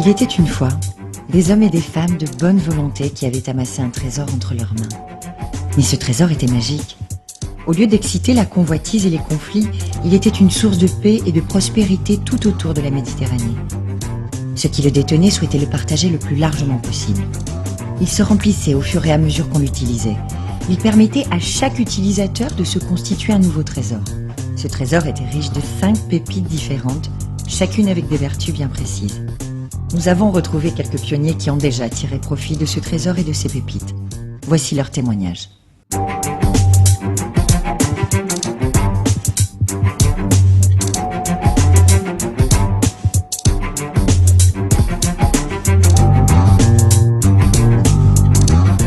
Il était une fois des hommes et des femmes de bonne volonté qui avaient amassé un trésor entre leurs mains. Mais ce trésor était magique. Au lieu d'exciter la convoitise et les conflits, il était une source de paix et de prospérité tout autour de la Méditerranée. Ceux qui le détenaient souhaitaient le partager le plus largement possible. Il se remplissait au fur et à mesure qu'on l'utilisait. Il permettait à chaque utilisateur de se constituer un nouveau trésor. Ce trésor était riche de 5 pépites différentes, chacune avec des vertus bien précises. Nous avons retrouvé quelques pionniers qui ont déjà tiré profit de ce trésor et de ses pépites. Voici leur témoignage.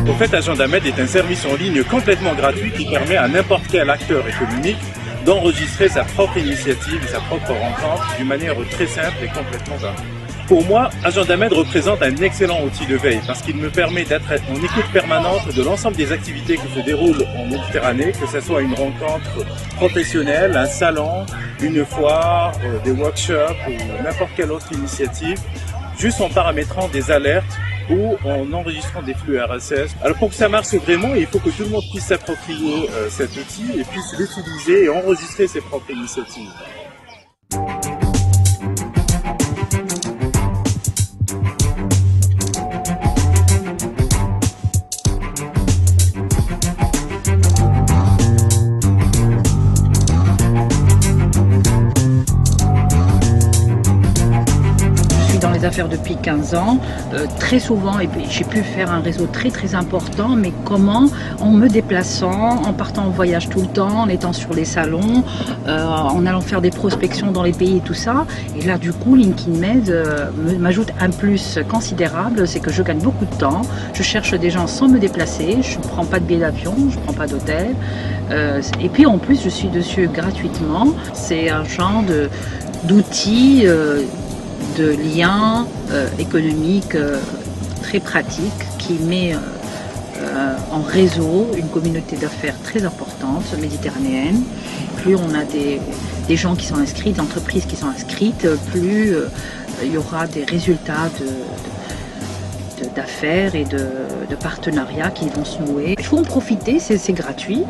En fait, Agenda Med est un service en ligne complètement gratuit qui permet à n'importe quel acteur économique d'enregistrer sa propre initiative et sa propre rencontre d'une manière très simple et complètement gratuite. Pour moi, Agenda Med représente un excellent outil de veille parce qu'il me permet d'être en écoute permanente de l'ensemble des activités qui se déroulent en Méditerranée, que ce soit une rencontre professionnelle, un salon, une foire, des workshops ou n'importe quelle autre initiative, juste en paramétrant des alertes ou en enregistrant des flux RSS. Alors pour que ça marche vraiment, il faut que tout le monde puisse s'approprier cet outil et puisse l'utiliser et enregistrer ses propres initiatives. Affaires depuis 15 ans, très souvent, et j'ai pu faire un réseau très important, mais comment, en me déplaçant, en partant en voyage tout le temps, en étant sur les salons, en allant faire des prospections dans les pays et tout ça, et là du coup LinkedIn Med m'ajoute un plus considérable, c'est que je gagne beaucoup de temps, je cherche des gens sans me déplacer, je ne prends pas de billet d'avion, je ne prends pas d'hôtel, et puis en plus je suis dessus gratuitement, c'est un genre d'outils, de liens économiques très pratiques qui met en réseau une communauté d'affaires très importante méditerranéenne. Plus on a des gens qui sont inscrits, des entreprises qui sont inscrites, plus il y aura des résultats d'affaires et de partenariats qui vont se nouer. Il faut en profiter, c'est gratuit.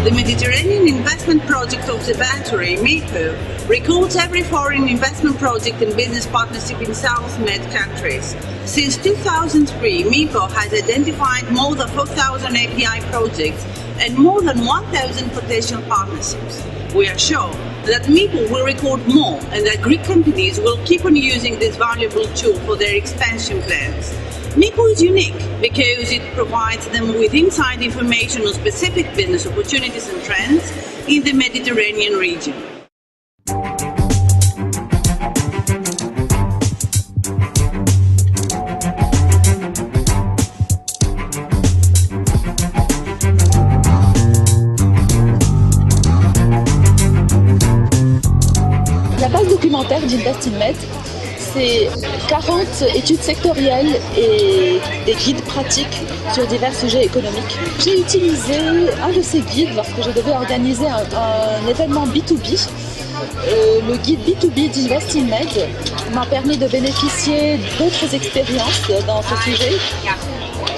The Mediterranean Investment Project of the Battery, MEPO, records every foreign investment project and business partnership in South Med countries. Since 2003, MEPO has identified more than 4,000 API projects and more than 1,000 potential partnerships. We are sure that MEPO will record more and that Greek companies will keep on using this valuable tool for their expansion plans. MEPO is unique because it provides them with inside information on specific business opportunities and trends in the Mediterranean region. La base documentaire d'Invest in Med, c'est 40 études sectorielles et des guides pratiques sur divers sujets économiques. J'ai utilisé un de ces guides lorsque je devais organiser un événement B2B. Le guide B2B d'Invest in Med m'a permis de bénéficier d'autres expériences dans ce sujet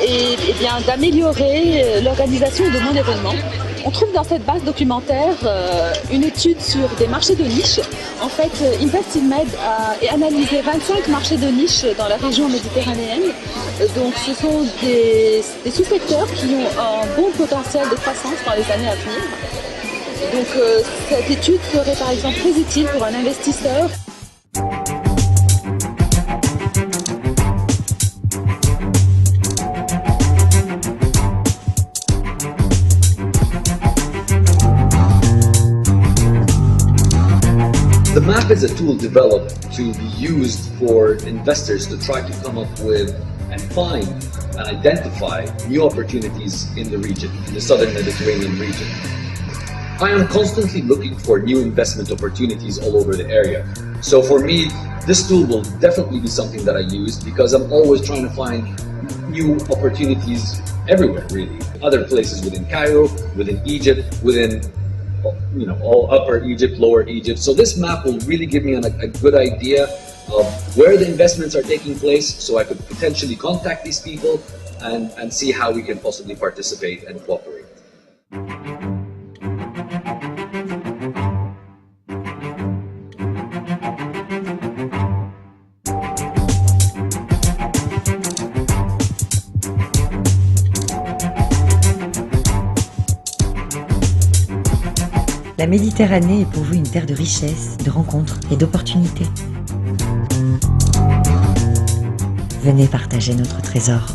et bien d'améliorer l'organisation de mon événement. On trouve dans cette base documentaire une étude sur des marchés de niche. En fait, Invest in Med a analysé 25 marchés de niche dans la région méditerranéenne. Donc ce sont des sous-secteurs qui ont un bon potentiel de croissance dans les années à venir. Donc cette étude serait par exemple très utile pour un investisseur. The map is a tool developed to be used for investors to try to come up with and find and identify new opportunities in the region, in the southern Mediterranean region. I am constantly looking for new investment opportunities all over the area. So for me, This tool will definitely be something that I use because I'm always trying to find new opportunities everywhere, really. Other places within Cairo, within Egypt, within all Upper Egypt, Lower Egypt. So this map will really give me a good idea of where the investments are taking place, so I could potentially contact these people and see how we can possibly participate and cooperate. La Méditerranée est pour vous une terre de richesse, de rencontres et d'opportunités. Venez partager notre trésor.